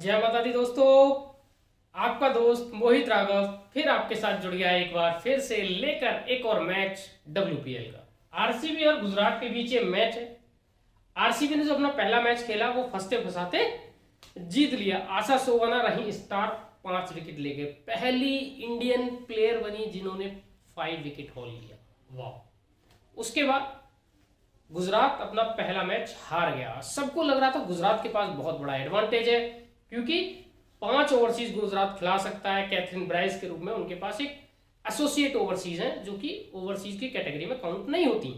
जय माता दी दोस्तों। आपका दोस्त मोहित राघव फिर आपके साथ जुड़ गया एक बार फिर से लेकर एक और मैच WPL का। आरसीबी और गुजरात के बीच ये मैच है। आरसीबी ने जो अपना पहला मैच खेला वो फंसते फंसाते जीत लिया। आशा सोवाना रही स्टार, 5 विकेट लेके पहली इंडियन प्लेयर बनी जिन्होंने 5 विकेट हॉल लिया। वाह। उसके बाद गुजरात अपना पहला मैच हार गया। सबको लग रहा था गुजरात के पास बहुत बड़ा एडवांटेज है क्योंकि 5 ओवरसीज गुजरात खिला सकता है कैथरीन ब्राइस के रूप में। उनके पास एक एसोसिएट ओवरसीज है जो कि ओवरसीज की कैटेगरी में काउंट नहीं होती।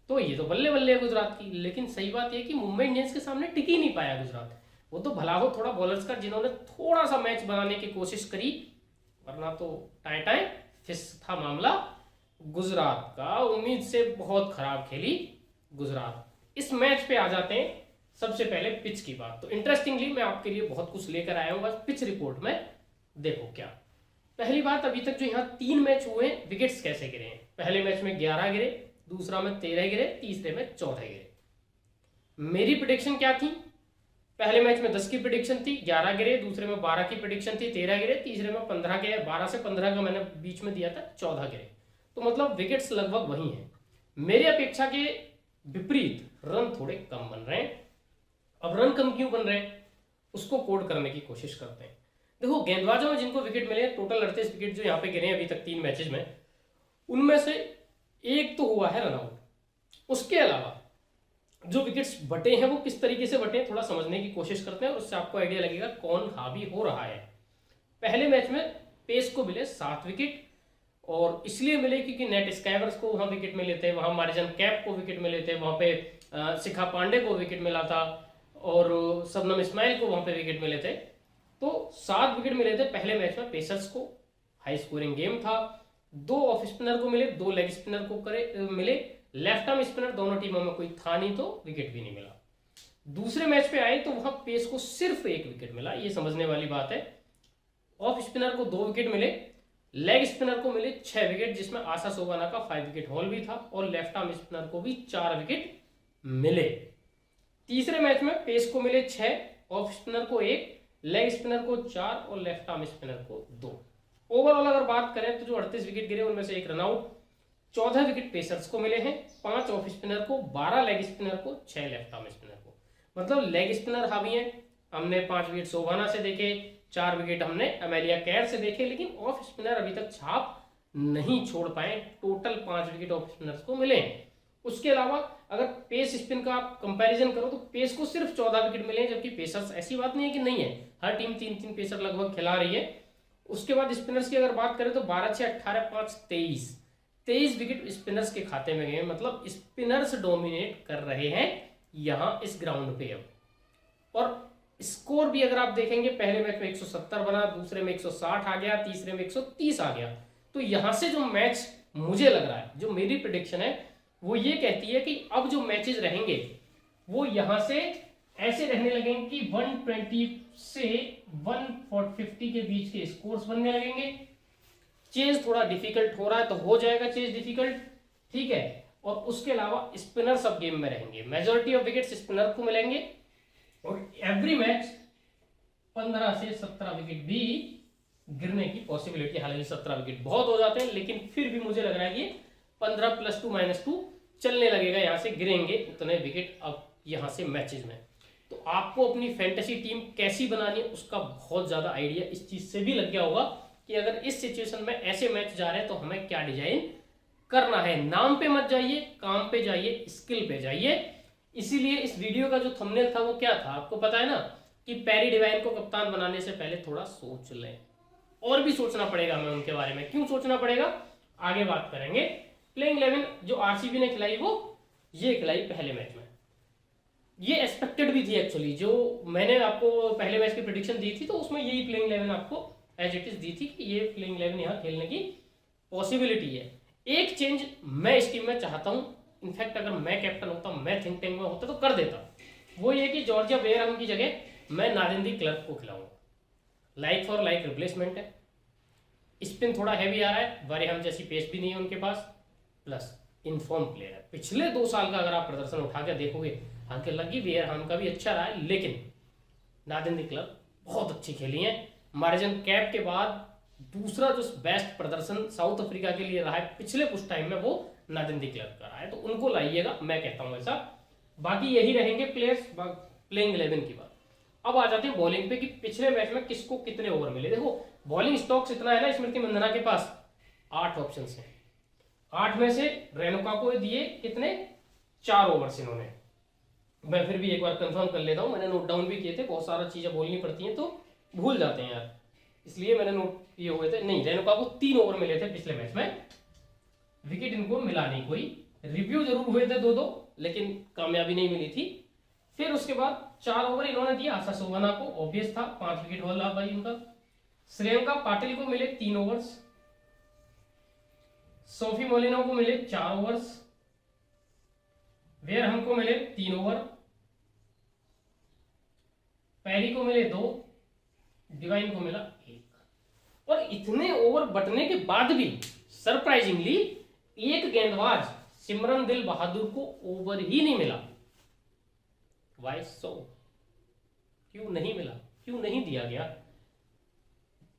तो ये तो बल्ले बल्ले है गुजरात की। लेकिन सही बात यह कि मुंबई इंडियंस के सामने टिक ही नहीं पाया गुजरात। वो तो भला हो थोड़ा बॉलर्स का जिन्होंने थोड़ा सा मैच बनाने की कोशिश करी, वरना तो टाई टाई फिस था मामला गुजरात का। उम्मीद से बहुत खराब खेली गुजरात। इस मैच पे आ जाते हैं। सबसे पहले पिच की बात। तो इंटरेस्टिंगली मैं आपके लिए बहुत कुछ लेकर आया हूं। बस पिच रिपोर्ट में देखो क्या। पहली बात, अभी तक जो यहाँ 3 मैच हुए विकेट्स कैसे गिरे हैं। पहले मैच में 11 गिरे, दूसरा में 13 गिरे, तीसरे में 14 गिरे। मेरी प्रिडिक्शन क्या थी? पहले मैच में 10 की प्रिडिक्शन थी, 11 गिरे, दूसरे में 12 की प्रिडिक्शन थी, 13 गिरे, तीसरे में 15 गिरे। 12 से 15 का मैंने बीच में दिया था, 14 गिरे। तो मतलब विकेट्स लगभग वही हैं। मेरी अपेक्षा के विपरीत रन थोड़े कम बन रहे हैं। अब रन कम क्यों बन रहे हैं उसको कोड करने की कोशिश करते हैं। देखो, गेंदबाजों में जिनको विकेट मिले, टोटल 38 विकेट जो यहाँ पे गिरे अभी तक 3 मैचेस में, उनमें से एक तो हुआ है रनआउट। उसके अलावा जो विकेट्स बटे हैं वो किस तरीके से बटे हैं थोड़ा समझने की कोशिश करते हैं और उससे आपको आइडिया लगेगा कौन हावी हो रहा है। पहले मैच में पेस को मिले 7 विकेट, और इसलिए मिले क्योंकि नेट स्काइवर्स को वहां विकेट मिले थे, वहां मार्जन कैप को विकेट मिले थे, वहां पे शिखा पांडे को विकेट मिला था और शबनम इस्माइल को वहां पे विकेट मिले थे। तो 7 विकेट मिले थे पहले मैच में पेसर्स को। हाई स्कोरिंग गेम था। 2 ऑफ स्पिनर को मिले, 2 लेग स्पिनर को मिले। लेफ्ट आर्म स्पिनर दोनों टीमों में कोई था नहीं तो विकेट भी नहीं मिला। दूसरे मैच पे आए तो वहां पेस को सिर्फ 1 विकेट मिला, ये समझने वाली बात है। ऑफ स्पिनर को 2 विकेट मिले, लेग स्पिनर को मिले 6 विकेट, जिसमें आशा सोबाना का 5 विकेट हॉल भी था, और लेफ्ट आर्म स्पिनर को भी 4 विकेट मिले। तीसरे मैच में पेस को मिले 6, ऑफ स्पिनर को 1, लेग स्पिनर को 4 और लेफ्ट आर्म स्पिनर को 2। ओवरऑल अगर बात करें तो जो 38 विकेट गिरे उनमें से 1 रनआउट, 14 विकेट पेसर्स को मिले हैं, 5 ऑफ स्पिनर को, 12 लेग स्पिनर को, 6 लेफ्ट आर्म स्पिनर को। मतलब लेग स्पिनर हावी हैं। हमने 5 विकेट सोबाना से देखे, 4 विकेट हमने अमेलिया कैर से देखे, लेकिन ऑफ स्पिनर अभी तक छाप नहीं छोड़ पाए। टोटल 5 विकेट ऑफ स्पिनर्स को मिले हैं। उसके अलावा अगर पेस स्पिन का आप कंपैरिजन करो तो पेस को सिर्फ 14 विकेट मिले हैं, जबकि पेसर्स ऐसी बात नहीं है कि नहीं है, हर टीम 3-3 पेसर लगभग खिला रही है। उसके बाद स्पिनर्स की अगर बात करें तो 12-6-18-5 23 विकेट स्पिनर्स के खाते में गए। मतलब स्पिनर्स डोमिनेट कर रहे हैं यहां इस ग्राउंड पे अब। और स्कोर भी अगर आप देखेंगे, पहले मैच में 170 बना, दूसरे में 160 आ गया, तीसरे में 130 आ गया। तो यहां से जो मैच मुझे लग रहा है, जो मेरी प्रिडिक्शन है वो ये कहती है कि अब जो मैचेस रहेंगे वो यहां से ऐसे रहने लगेंगे कि 120 से 150 के बीच के स्कोर्स बनने लगेंगे। चेज थोड़ा डिफिकल्ट हो रहा है तो हो जाएगा चेज डिफिकल्ट, ठीक है। और उसके अलावा स्पिनर सब गेम में रहेंगे, मेजोरिटी ऑफ विकेट्स स्पिनर को मिलेंगे, और एवरी मैच 15 से 17 विकेट भी गिरने की पॉसिबिलिटी। हालांकि 17 विकेट बहुत हो जाते हैं, लेकिन फिर भी मुझे लग रहा है कि 15 + 2 - 2 चलने लगेगा, यहां से गिरेंगे उतने विकेट अब यहां से मैचेस में। तो आपको अपनी फैंटेसी टीम कैसी बनानी है उसका बहुत ज्यादा आइडिया इस चीज से भी लग गया होगा कि अगर इस सिचुएशन में ऐसे मैच जा रहे हैं तो हमें क्या डिजाइन करना है। नाम पे मत जाइए, काम पे जाइए, स्किल पे जाइए। इसीलिए इस वीडियो का जो थंबनेल था वो क्या था आपको पता है ना, कि पैरी डिवाइन को कप्तान बनाने से पहले थोड़ा सोच लें। और भी सोचना पड़ेगा हमें उनके बारे में। क्यों सोचना पड़ेगा आगे बात करेंगे। प्लेइंग 11 जो आरसीबी ने खिलाई वो ये खिलाई पहले मैच में, ये एक्सपेक्टेड भी थी एक्चुअली। जो मैंने आपको पहले मैच की प्रेडिक्शन दी थी तो उसमें यही प्लेइंग 11 आपको एज इट इज दी थी कि ये प्लेइंग 11 यहाँ खेलने की पॉसिबिलिटी है। एक चेंज मैं इस टीम में चाहता हूं, इनफैक्ट अगर मैं कैप्टन होता, मैं थिंक टैंक में होता तो कर देता। वो ये कि जॉर्जिया बेयरहम की जगह मैं नारिंदी क्लर्क को खिलाऊंगा। लाइक फॉर लाइक रिप्लेसमेंट है। स्पिन थोड़ा हैवी आ रहा है, बेयरहम जैसी पेस भी नहीं है उनके पास, प्लस इनफॉर्म प्लेयर है। पिछले 2 साल का अगर आप प्रदर्शन उठा के देखोगे, हालांकि लगी बेयरहम का भी अच्छा रहा है, लेकिन नारिंदी क्लर्क बहुत अच्छी खेली हैं। मार्जिन कैप के बाद दूसरा जो बेस्ट प्रदर्शन साउथ अफ्रीका के लिए रहा है पिछले कुछ टाइम में, वो नादिन दी क्लर्क का रहा है, तो उनको लाइएगा, मैं कहता हूं ऐसा। बाकी यही रहेंगे प्लेयर्स प्लेइंग 11 की बात। अब आ जाते हैं बॉलिंग पे कि पिछले मैच में किसको कितने ओवर मिले। देखो बॉलिंग स्टॉक्स इतना है ना स्मृति मंदना के पास, 8 ऑप्शन हैं, 8 में से रेणुका को दिए कितने, 4 ओवर्स इन्होंने। मैं फिर भी एक बार कंफर्म कर लेता हूं, मैंने नोट डाउन भी किए थे, बहुत सारा चीजें बोलनी पड़ती हैं तो भूल जाते हैं यार, इसलिए मैंने नोट किए हुए थे। नहीं, रेणुका को 3 ओवर मिले थे पिछले मैच में, विकेट इनको मिला नहीं कोई, रिव्यू जरूर हुए थे 2-2, लेकिन कामयाबी नहीं मिली थी। फिर उसके बाद 4 ओवर इन्होंने दिया आशा सोवना को, ऑब्वियस था, 5 विकेट वाला भाई उनका। श्रेयंका पाटिल को मिले 3 ओवर्स, सोफी मोलिनो को मिले 4 ओवर्स, वेयर हमको मिले 3 ओवर, पैरी को मिले 2, डिवाइन को मिला 1। और इतने ओवर बटने के बाद भी सरप्राइजिंगली एक गेंदबाज सिमरन बहादुर को ओवर ही नहीं मिला। वाई सो? क्यों नहीं मिला, क्यों नहीं दिया गया?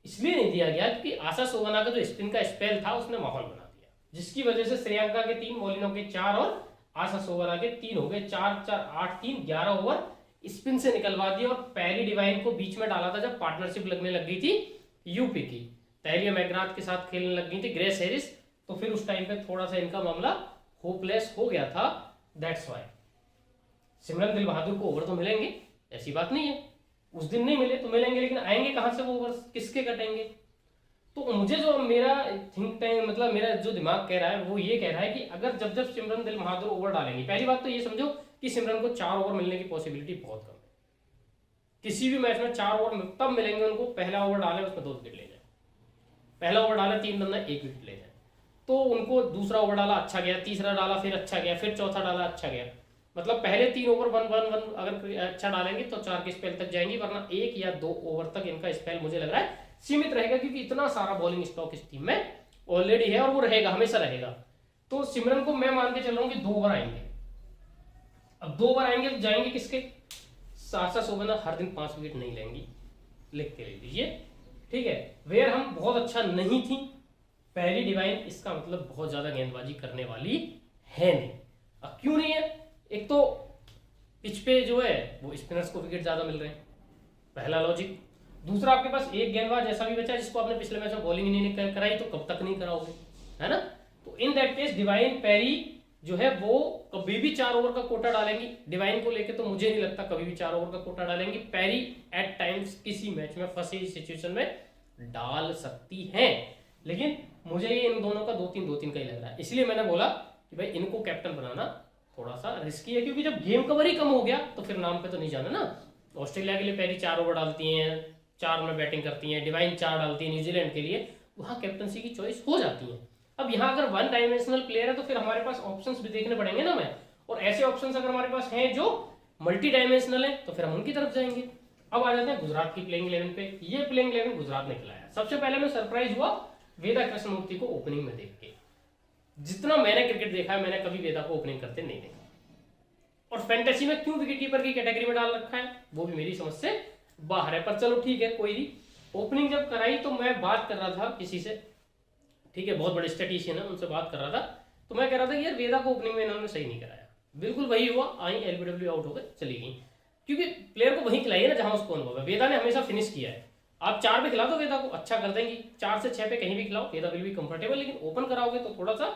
इसलिए नहीं दिया गया क्योंकि आशा सोवना का जो स्पिन का स्पेल था उसने माहौल बना दिया, जिसकी वजह से श्रेयांका के 3, मोलिनो के 4 और आशा सोवना के 3 हो गए। 4-4 8-3 11 ओवर स्पिन से निकलवा दिया। और पैरी डिवाइन को बीच में डाला था जब पार्टनरशिप लगने लग गई थी यूपी की, तैलिया मैग्राथ के साथ खेलने लग गई थी ग्रेस हैरिस, तो फिर उस टाइम पे थोड़ा सा इनका मामला होपलेस हो गया था। दैट्स वाई सिमरन बहादुर को ओवर तो मिलेंगे, ऐसी बात नहीं है, उस दिन नहीं मिले तो मिलेंगे, लेकिन आएंगे कहां से वो ओवर, किसके कटेंगे? तो मुझे जो मेरा थिंक टैंक, मतलब मेरा जो दिमाग कह रहा है वो ये कह रहा है कि अगर जब जब सिमरन बहादुर ओवर डालेंगे, पहली बात तो ये समझो कि सिमरन को 4 ओवर मिलने की पॉसिबिलिटी बहुत कम है। किसी भी मैच में 4 ओवर तब मिलेंगे उनको, पहला ओवर डाले उसमें 2 विकेट ले जाए, पहला ओवर डाला 3 रन में 1 विकेट ले जाए, तो उनको दूसरा ओवर डाला अच्छा गया, तीसरा डाला फिर अच्छा गया, फिर चौथा डाला अच्छा गया, मतलब पहले 3 ओवर 1-1-1 अगर अच्छा डालेंगे तो 4 के स्पेल तक जाएंगी, वरना 1 या 2 ओवर तक इनका स्पेल मुझे लग रहा है सीमित रहेगा, क्योंकि इतना सारा बॉलिंग स्टॉक इस टीम में ऑलरेडी है और वो रहेगा, हमेशा रहेगा। तो सिमरन को मैं मान के चल रहा हूं कि 2 ओवर आएंगे। अब 2 ओवर आएंगे तो जाएंगे किसके? आशा सोवना हर दिन 5 विकेट नहीं लेंगी, लिख के ले लीजिए, ठीक है। वेयर हम बहुत अच्छा नहीं थी, पैरी डिवाइन इसका मतलब बहुत ज्यादा गेंदबाजी करने वाली है नहीं। अब क्यों नहीं है? एक तो पिच पे जो है वो स्पिनर्स को विकेट ज्यादा मिल रहे हैं, पहला लॉजिक। दूसरा आपके पास एक गेंदबाज ऐसा भी बचा जिसको आपने पिछले मैच में बॉलिंग नहीं कराई, तो कब तक नहीं कराओगे, है ना? तो इन दैट केस डिवाइन पैरी जो है वो कभी भी 4 ओवर का कोटा डालेंगी। डिवाइन को लेके तो मुझे नहीं लगता कभी भी 4 ओवर का कोटा डालेंगी। पैरी एट टाइम्स किसी मैच में फंसी सिचुएशन में डाल सकती है, लेकिन मुझे ये इन दोनों का 2-3 का ही लग रहा है। इसलिए मैंने बोला कि भाई इनको कैप्टन बनाना थोड़ा सा रिस्की है, क्योंकि जब गेम कवर ही कम हो गया तो फिर नाम पे तो नहीं जाना ना। ऑस्ट्रेलिया के लिए पैरी 4 ओवर डालती हैं, 4 में बैटिंग करती हैं, डिवाइन 4 डालती है न्यूजीलैंड के लिए, वहां कैप्टनसी की चॉइस हो जाती है। अब यहाँ अगर 1 डायमेंशनल प्लेयर है तो फिर हमारे पास ऑप्शंस भी देखने पड़ेंगे ना मैं, और ऐसे ऑप्शंस अगर हमारे पास हैं जो मल्टी डायमेंशनल है तो फिर हम उनकी तरफ जाएंगे। अब आ जाते हैं गुजरात की प्लेइंग 11 पे। ये प्लेइंग 11 गुजरात ने खिलाया। सबसे पहले मैं सरप्राइज हुआ वेदा कृष्णमूर्ति को ओपनिंग में देख के। जितना मैंने क्रिकेट देखा है मैंने कभी वेदा को ओपनिंग करते नहीं देखा, और फैंटेसी में क्यों विकेट कीपर की कैटेगरी में डाल रखा है वो भी मेरी समझ से बाहर है, पर चलो ठीक है, कोई नहीं। ओपनिंग जब कराई तो मैं बात कर रहा था किसी से, ठीक है, बहुत बड़े स्टैटिशियन है, उनसे बात कर रहा था, तो मैं कह रहा था कि यार वेदा को ओपनिंग में इन्होंने सही नहीं कराया। बिल्कुल वही हुआ, आई एलबीडब्ल्यू आउट होकर चली गई, क्योंकि प्लेयर को वहीं खिलाई है ना जहां उसको अनुभव है। वेदा ने हमेशा फिनिश किया है, आप 4 पे खिला दो वेदा को, अच्छा कर देंगी, 4 से 6 पे कहीं भी खिलाओ, वेदा विल बी कंफर्टेबल। लेकिन ओपन कराओगे तो थोड़ा सा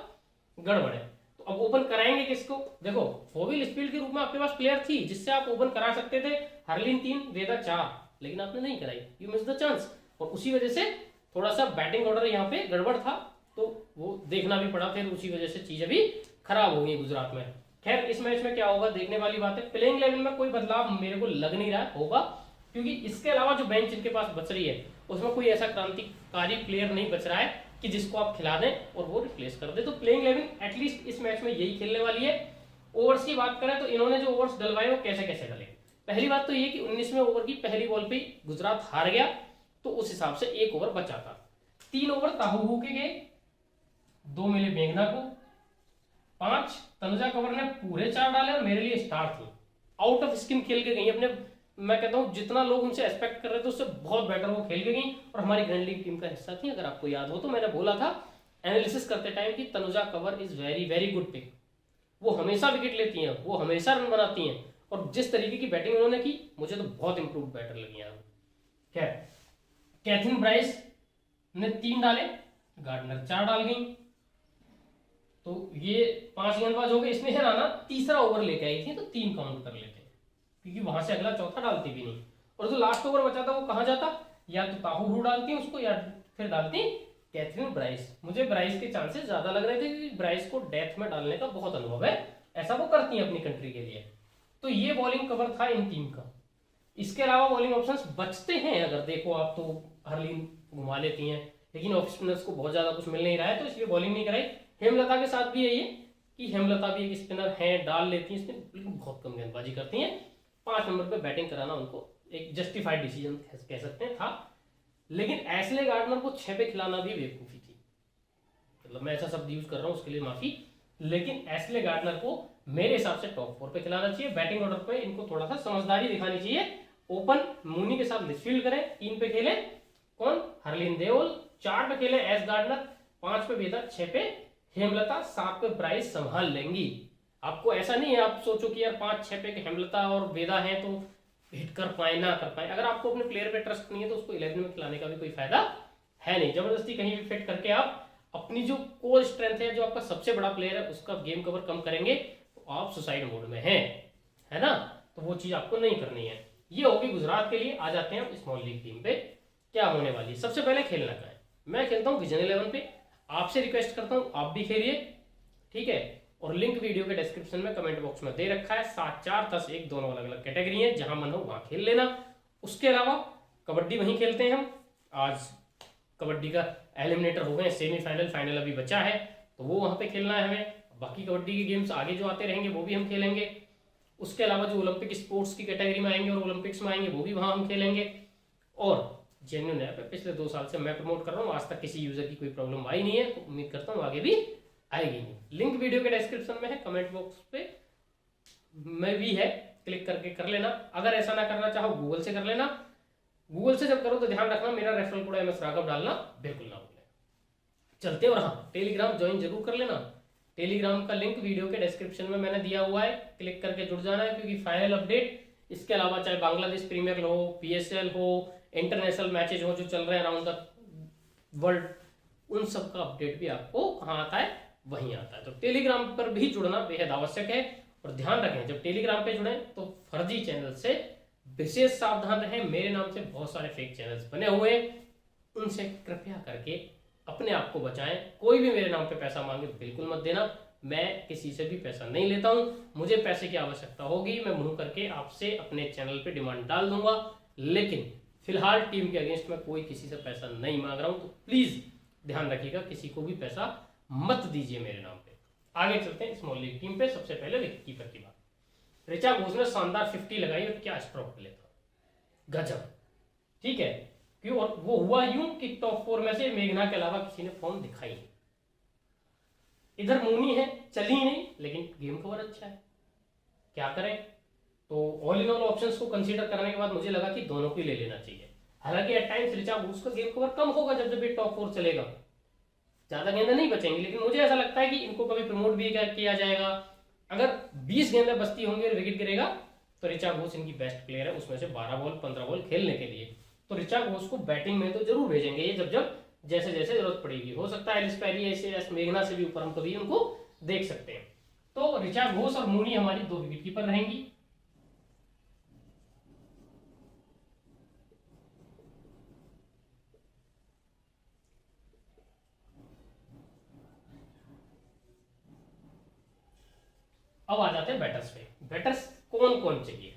गड़बड़ है। तो अब ओपन कराएंगे किसको? देखो फोविल स्पीड के रूप में आपके पास प्लेयर थी जिससे आप ओपन करा सकते थे, हरलिन 3 वेदा 4, लेकिन आपने नहीं कराई, यू मिस द चांस। और उसी वजह से थोड़ा सा बैटिंग ऑर्डर यहाँ पे गड़बड़ था, तो वो देखना भी पड़ा, फिर उसी वजह से चीजें भी खराब हो गई गुजरात में। खैर इस मैच में क्या होगा देखने वाली बात है। प्लेइंग 11 में कोई बदलाव मेरे को लग नहीं रहा होगा, क्योंकि इसके अलावा जो बेंच इनके पास बच रही है उसमें कोई ऐसा क्रांतिकारी प्लेयर नहीं बच रहा है कि जिसको आप खिला दें और वो रिप्लेस कर दे। तो प्लेइंग 11 एटलीस्ट इस मैच में यही खेलने वाली है। ओवर्स की बात करें तो इन्होंने जो ओवर्स डलवाए वो कैसे कैसे डले। पहली बात तो ये कि 19वें ओवर की पहली बॉल पे गुजरात हार गया, तो उस हिसाब से 1 ओवर बचा था। 3 ओवर ताहू के गए, 2 मिले मेघना को, 5 तनुजा कंवर ने पूरे 4 डाले और मेरे लिए स्टार थी, आउट ऑफ स्किन खेल के गई, अपने मैं कहता हूँ जितना लोग उनसे एक्सपेक्ट कर रहे थे उससे बहुत बेटर वो खेल के गई और हमारी ग्रैंड लीग टीम का हिस्सा थी। अगर आपको याद हो तो मैंने बोला था एनालिसिस करते टाइम कि Tanuja Kanwar is very very good pick. वो हमेशा विकेट लेती हैं, वो हमेशा रन बनाती हैं, और जिस तरीके की बैटिंग उन्होंने की मुझे तो बहुत इंप्रूव बैटर लगी हैं। खैर, कैथरीन ब्राइस ने 3 डाले, गार्डनर 4 डाल गई, तो ये 5 गेंदबाज हो गए। इसमें है ना तीसरा ओवर लेके आई थी तो 3 काउंट कर लेते, क्योंकि वहां से अगला चौथा डालती भी नहीं। और जो लास्ट ओवर बचा था वो कहाँ जाता, या तो ताहू डालती उसको या फिर डालती कैथरीन ब्राइस। मुझे ब्राइस के चांसेस ज्यादा लग रहे थे क्योंकि ब्राइस को डेथ में डालने का बहुत अनुभव है, ऐसा वो करती है अपनी कंट्री के लिए। तो ये बॉलिंग कवर था इन टीम का। इसके अलावा बॉलिंग ऑप्शंस बचते हैं अगर देखो आप तो हरलीन घुमा लेती हैं, लेकिन ऑफ स्पिनर्स को बहुत ज्यादा कुछ मिल नहीं रहा है तो इसलिए बॉलिंग नहीं कराई। हेमलता के साथ भी है ये कि हेमलता भी एक स्पिनर है, डाल लेती हैं, लेकिन बहुत कम गेंदबाजी करती हैं। 5 नंबर पे बैटिंग कराना उनको एक जस्टिफाइड डिसीजन कह सकते हैं था। लेकिन एशले गार्डनर को 6 पे खिलाना भी बेवकूफी थी, मतलब मैं ऐसा शब्द यूज कर रहा हूँ उसके लिए माफी, लेकिन एशले गार्डनर को मेरे हिसाब से टॉप 4 पे खिलाना चाहिए। बैटिंग ऑर्डर पे इनको थोड़ा सा समझदारी दिखानी चाहिए। ओपन मूनी के साथ मिडफील्ड करें, 3 पे खेले कौन, हरलीन देओल, 4 पे खेले एस गार्डनर, 5 पे वेदा, 6 पे हेमलता, 7 पे ब्राइस संभाल लेंगी। आपको ऐसा नहीं है आप सोचो कि यार 5-6 पे हेमलता और वेदा है तो हिट कर पाए ना कर पाए। अगर आपको अपने प्लेयर पे ट्रस्ट नहीं है तो उसको 11 में खिलाने का भी कोई फायदा है नहीं। जबरदस्ती कहीं भी फिट करके आप अपनी जो कोर स्ट्रेंथ है, जो आपका सबसे बड़ा प्लेयर है, उसका गेम कवर कम करेंगे तो आप सुसाइड मोड में हैं, है ना। तो वो चीज आपको नहीं करनी है। ये होगी गुजरात के लिए। आ जाते हैं स्मॉल लीग टीम पे क्या होने वाली है। सबसे पहले खेलना का है, मैं खेलता हूँ विजन 11 पे। आपसे रिक्वेस्ट करता हूँ आप भी खेलिए, ठीक है। और लिंक वीडियो के डिस्क्रिप्शन में कमेंट बॉक्स में दे रखा है। 7, 4, 10, 1 दोनों अलग अलग कैटेगरी है, जहां मन हो वहां खेल लेना। उसके अलावा कबड्डी वहीं खेलते हैं हम। आज कबड्डी का एलिमिनेटर हो गए, सेमीफाइनल फाइनल अभी बचा है तो वो वहां पे खेलना है हमें। बाकी कबड्डी के गेम्स आगे जो आते रहेंगे वो भी हम खेलेंगे। उसके अलावा जो ओलंपिक स्पोर्ट्स की कैटेगरी में आएंगे और ओलंपिक्स में आएंगे वो भी वहां हम खेलेंगे। और जेन्युइन ऐप है, पिछले 2 साल से मैं प्रमोट कर रहा हूँ, आज तक किसी यूजर की कोई प्रॉब्लम आई नहीं है, तो उम्मीद करता हूँ आगे भी आएगी नहीं। लिंक वीडियो के डिस्क्रिप्शन में है, कमेंट बॉक्स पे में भी है, क्लिक करके कर लेना। अगर ऐसा ना करना चाहो गूगल से कर लेना। गूगल से जब करो तो ध्यान रखना मेरा रेफरल कोड MS राघव डालना बिल्कुल ना भूलें। चलते और हाँ, टेलीग्राम ज्वाइन जरूर कर लेना। टेलीग्राम का लिंक वीडियो के डिस्क्रिप्शन में मैंने दिया हुआ है, क्लिक करके जुड़ जाना है, क्योंकि फाइनल अपडेट, इसके अलावा चाहे बांग्लादेश प्रीमियर लीग हो, PSL हो, इंटरनेशनल मैचेज हो जो चल रहे हैं अराउंड द वर्ल्ड, उन सब का अपडेट भी आपको कहाँ आता है, वहीं आता है। तो टेलीग्राम पर भी जुड़ना बेहद आवश्यक है। और ध्यान रखें जब टेलीग्राम पे जुड़े तो फर्जी चैनल से विशेष सावधान रहें। मेरे नाम से बहुत सारे फेक चैनल्स बने हुए हैं, उनसे कृपया करके अपने आप को बचाएं। कोई भी मेरे नाम पे पैसा मांगे बिल्कुल मत देना, मैं किसी से भी पैसा नहीं लेता हूं। मुझे पैसे की आवश्यकता होगी मैं मुंह करके आपसे अपने चैनल पे डिमांड डाल दूंगा, लेकिन फिलहाल टीम के अगेंस्ट में कोई किसी से पैसा नहीं मांग रहा हूं। तो प्लीज ध्यान रखिएगा, किसी को भी पैसा मत दीजिए मेरे नाम पे। आगे चलते हैं स्मॉल लीग टीम पे। सबसे पहले विकेट कीपर की बात। ऋचा घोष ने शानदार 50 लगाई और क्या स्ट्रोक प्ले था, गजब, ठीक है। क्यों, और वो हुआ यूं कि टॉप 4 में से मेघना के अलावा किसी ने फॉर्म दिखाई नहीं। इधर मूनी है, चली ही नहीं, लेकिन गेम कवर अच्छा है, क्या करें। तो ऑल इन ऑल ऑप्शंस को कंसीडर करने के बाद मुझे लगा कि दोनों को ले लेना चाहिए। हालांकि एट टाइम्स ऋचा घोष का गेम कवर कम होगा जब ये टॉप 4 चलेगा, ज्यादा गेंदें नहीं बचेंगी, लेकिन मुझे ऐसा लगता है कि इनको कभी प्रमोट भी किया जाएगा। अगर 20 गेंदें बचती होंगी और विकेट गिरेगा तो ऋचा घोष इनकी बेस्ट प्लेयर है, उसमें से 12 बॉल 15 बॉल खेलने के लिए। तो ऋचा घोष को बैटिंग में तो जरूर भेजेंगे ये, जब जैसे जैसे जरूरत पड़ेगी। हो सकता है एलिस पैरी ऐसे मेघना से भी ऊपर हम कभी उनको देख सकते हैं। तो ऋचा घोष और मूनी हमारी 2 विकेट कीपर रहेंगी। अब आ जाते हैं बैटर्स पे। बैटर्स कौन कौन चाहिए,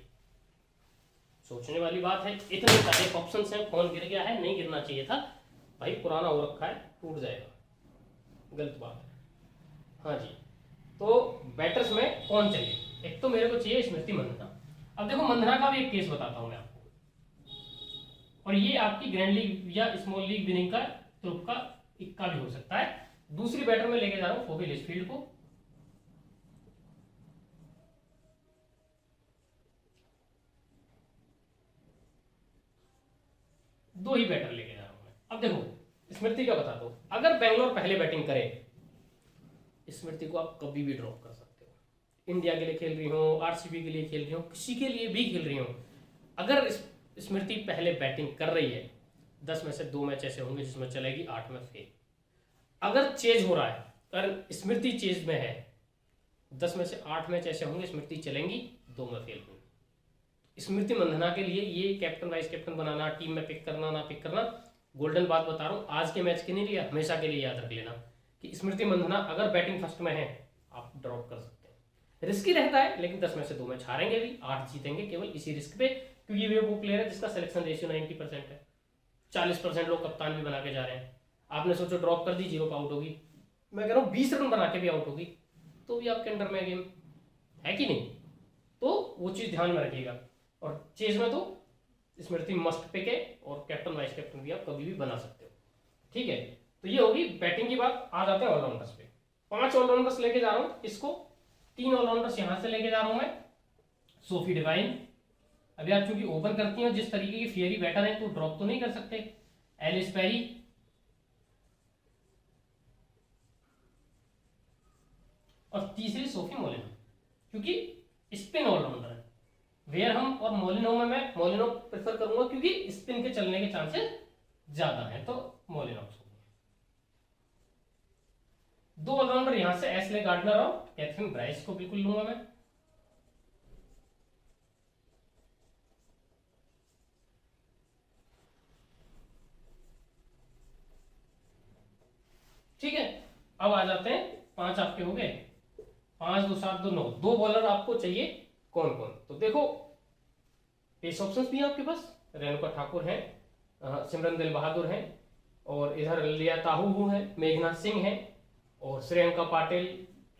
सोचने वाली बात है। इतने सारे ऑप्शंस हैं, कौन गिर गया है, नहीं गिरना चाहिए था भाई, पुराना हो रखा है, टूट जाएगा, गलत बात है। हाँ जी, तो बैटर्स में कौन चाहिए। एक तो मेरे को चाहिए स्मृति मंदना। अब देखो मंदना का भी एक केस बताता हूं मैं आपको, और ये आपकी ग्रैंड लीग या स्मॉल लीग विनिंग का तुक्का इक्का भी हो सकता है। दूसरी बैटर में लेके जा रहा हूं फोगी लिचफील्ड को। दो ही बैटर लेके जा रहा हूं मैं। अब देखो स्मृति का बता दो, अगर बेंगलोर पहले बैटिंग करे, स्मृति को आप कभी भी ड्रॉप कर सकते हो। इंडिया के लिए खेल रही हो, आरसीबी के लिए खेल रही हो, किसी के लिए भी खेल रही हो, अगर स्मृति पहले बैटिंग कर रही है, 10 में से 2 मैच ऐसे होंगे जिसमें चलेगी, 8 में फेल। अगर चेज हो रहा है, अगर स्मृति चेज में है, 10 में से 8 मैच ऐसे होंगे स्मृति चलेंगी, 2 में फेल होंगी। स्मृति मंधना के लिए ये कैप्टन वाइस कैप्टन बनाना, टीम में पिक करना ना पिक करना, गोल्डन बात बता रहा हूँ, आज के मैच के नहीं लिया, हमेशा के लिए याद रख लेना कि स्मृति मंधना अगर बैटिंग फर्स्ट में है, आप ड्रॉप कर सकते हैं। रिस्की रहता है, लेकिन 10 में से 2 मैच हारेंगे भी, 8 जीतेंगे केवल इसी रिस्क पे, क्योंकि वे वो प्लेयर है जिसका सिलेक्शन रेशियो 90% है। 40% लोग कप्तान भी बना के जा रहे हैं। आपने सोचो ड्रॉप कर दी, 0 पे आउट होगी, मैं कह रहा हूँ 20 रन बना के भी आउट होगी, तो भी आपके अंडर में गेम है कि नहीं, तो वो चीज़ ध्यान में रखिएगा। और चेज में तो स्मृति मस्ट पिक है, और कैप्टन वाइस कैप्टन भी आप कभी भी बना सकते हो, ठीक है। तो ये होगी बैटिंग की बात। आ जाते हैं ऑलराउंडर्स पे। 5 ऑलराउंडर्स लेके जा रहा हूँ, इसको 3 ऑलराउंडर्स यहां से लेके जा रहा हूं मैं। सोफी डिवाइन, अभी आप चूंकि ओपन करती हैं, जिस तरीके की फियरी बैटर है तो ड्रॉप तो नहीं कर सकते। एलिस पेरी, और तीसरी सोफी मोलिनो, क्योंकि स्पिन ऑलराउंडर है। वेयरहम और मोलिनो में मैं मोलिनो प्रेफर करूंगा, क्योंकि स्पिन के चलने के चांसेस ज्यादा है, तो मोलिनो। 2 ऑलराउंडर यहां से एशले गार्डनर और कैथरीन ब्राइस को बिल्कुल लूंगा मैं। ठीक है, अब आ जाते हैं, 5 आपके हो गए, 5 2 7 2 9, 2 बॉलर आपको चाहिए, कौन कौन? तो देखो पेस ऑप्शंस भी है आपके पास, रेणुका ठाकुर है, सिमरन दिल बहादुर है, और इधर लिया ताहू है, मेघनाथ सिंह है, और श्रेयंका पाटिल।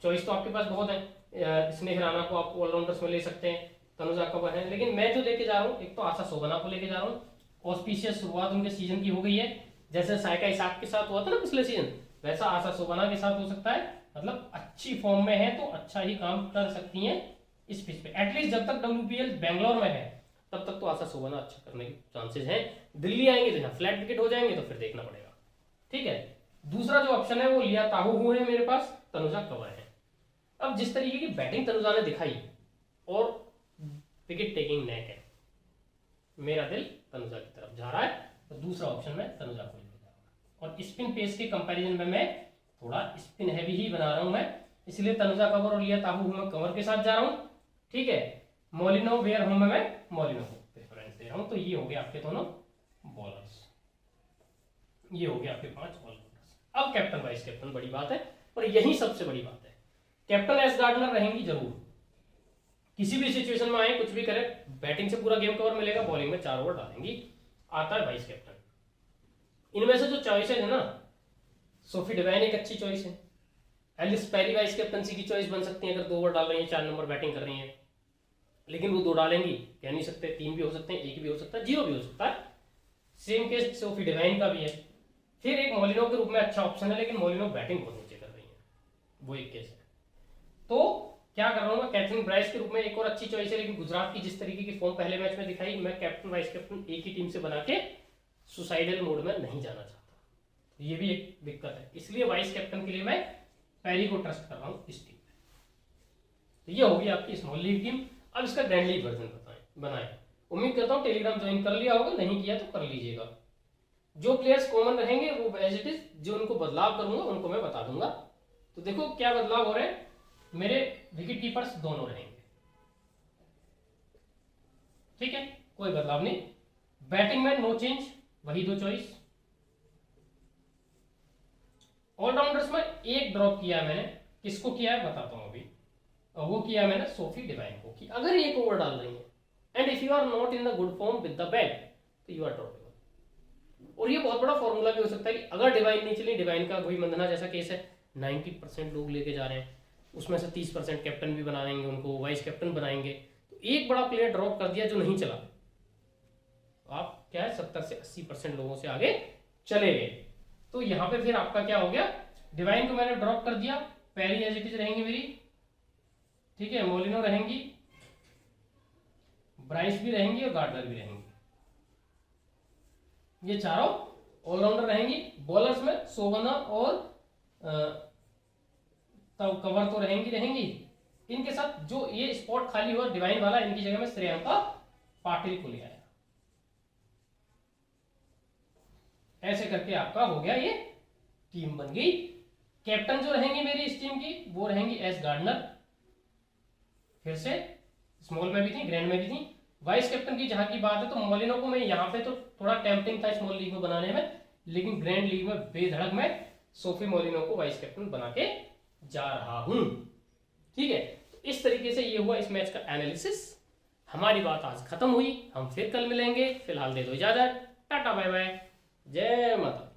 चॉइस तो आपके पास बहुत है। स्नेह राणा को आप ऑलराउंडर्स में ले सकते हैं, तनुजा कवर है, लेकिन मैं जो लेके जा रहा हूँ, एक तो आशा शोभना को लेके जा रहा हूँ। ऑस्पिशियस शुरुआत उनके सीजन की हो गई है, जैसे साइका इसाक के साथ हुआ था ना पिछले सीजन, वैसा आशा शोभना के साथ हो सकता है। मतलब अच्छी फॉर्म में है तो अच्छा ही काम कर सकती हैं इस पिच पे। एटलीस्ट जब तक WPL बेंगलोर में है तब तक तो आशा शोभना अच्छा करने के चांसेस हैं। दिल्ली आएंगे तो यहाँ फ्लैट विकेट हो जाएंगे, तो फिर देखना पड़ेगा, ठीक है। दूसरा जो ऑप्शन है वो लिया ताहू है मेरे पास, तनुजा कवर है। अब जिस तरीके की बैटिंग तनुजा ने दिखाई और विकेट टेकिंग नेक है, मेरा दिल तनुजा की तरफ जा रहा है, तो दूसरा ऑप्शन में तनुजा को ले जाऊंगा। और स्पिन पेस के कंपैरिजन में मैं थोड़ा स्पिन हैवी ही बना रहा हूं मैं, इसलिए तनुजा कवर और लिया ताहू मैं कवर के साथ जा रहा हूं, ठीक है। मोलिनो वेयर हूं मैं मोलिनो को प्रेफरेंस दे रहा हूं। तो ये हो गया आपके दोनों बॉलर्स, ये हो गया आपके 5 ऑलराउंडर्स। अब कैप्टन वाइस कैप्टन, बड़ी बात है, और यही सबसे बड़ी बात है। कैप्टन एस गार्डनर रहेंगी जरूर, किसी भी सिचुएशन में आए, कुछ भी करे, बैटिंग से पूरा गेम कवर मिलेगा, बॉलिंग में 4 ओवर डालेंगी। आता है वाइस कैप्टन, इनमें से जो चॉइसेस है ना, सोफी डिवाइन एक अच्छी चॉइस है, एलिस पेरी वाइस कैप्टनसी की चॉइस बन सकती है, अगर 2 ओवर डाल रही है, 4 नंबर बैटिंग कर रही है, लेकिन वो 2 डालेंगी, कह नहीं सकते, 3 भी हो सकते हैं, 1 भी हो सकता है, 0 भी हो सकता है। सेम केस सोफी डिवाइन का भी है। फिर एक मोलिनो के रूप में अच्छा ऑप्शन है, लेकिन मोलिनो बैटिंग बहुत नीचे कर रही है, वो एक केस है। तो क्या कर रहा हूं मैं, कैथरीन ब्राइस के रूप में एक और अच्छी चॉइस है, लेकिन गुजरात की जिस तरीके की फॉर्म पहले मैच में दिखाई, मैं कैप्टन वाइस कैप्टन एक ही टीम से बना के सुसाइडल मोड में नहीं जाना चाहता, ये भी एक दिक्कत है, इसलिए वाइस कैप्टन के लिए मैं पैरी को ट्रस्ट कर रहा हूं इस टीम में। तो ये होगी आपकी स्मॉल लीग टीम। अब इसका ग्रैंड लीग वर्जन बनाएं। उम्मीद करता हूं टेलीग्राम ज्वाइन कर लिया होगा, नहीं किया तो कर लीजिएगा। जो प्लेयर्स कॉमन रहेंगे वो एज इट इज, जो उनको बदलाव करूंगा उनको मैं बता दूंगा। तो देखो क्या बदलाव हो रहे हैं, मेरे विकेट कीपर्स दोनों रहेंगे, ठीक है, कोई बदलाव नहीं। बैटिंग में नो चेंज, वही 2 चॉइस। ऑलराउंडर्स में एक ड्रॉप किया मैंने, किसको किया है बताता हूं अभी, और वो किया मैंने सोफी डिवाइन को, कि अगर 1 ओवर डाल रही है and if you are not in the good form with the bat, तो यू आर ड्रॉपेबल। और ये बहुत बड़ा फॉर्मूला भी हो सकता है कि अगर डिवाइन नहीं चली, डिवाइन का वही मंधना जैसा केस है, 90% लोग लेके जा रहे हैं, उसमें से 30% कैप्टन भी बनाएंगे, उनको वाइस कैप्टन बनाएंगे, तो एक बड़ा प्लेयर ड्रॉप कर दिया जो नहीं चला, तो आप क्या है 70 से 80% लोगों से आगे चले गए। तो यहां पे फिर आपका क्या हो गया, डिवाइन को मैंने ड्रॉप कर दिया, पैरी एज इट इज रहेंगी मेरी, ठीक है, मोलिनो रहेंगी, ब्राइस भी रहेंगी और गार्डनर भी रहेंगी। ये चारों ऑलराउंडर रहेंगी। बॉलर्स में शोभना और तब कवर तो रहेंगी। इनके साथ जो ये स्पॉट खाली हुआ डिवाइन वाला, इनकी जगह में श्रेयांका पाटिल को ले आया। ऐसे करके आपका हो गया, ये टीम बन गई। कैप्टन जो रहेंगी मेरी इस टीम की वो रहेंगी एस गार्डनर, फिर से स्मॉल में भी थी, ग्रैंड में भी थी। वाइस कैप्टन की जहां की बात है तो मोलिनो को मैं यहाँ पे तो थोड़ा टेम्पटिंग था स्मॉल लीग में बनाने में, लेकिन ग्रैंड लीग में बेधड़क में सोफी मोलिनो को वाइस कैप्टन बना के जा रहा हूं। ठीक है, तो इस तरीके से ये हुआ इस मैच का एनालिसिस। हमारी बात आज खत्म हुई, हम फिर कल मिलेंगे। फिलहाल दे दो इजाजत, टाटा बाय बाय, जय माता।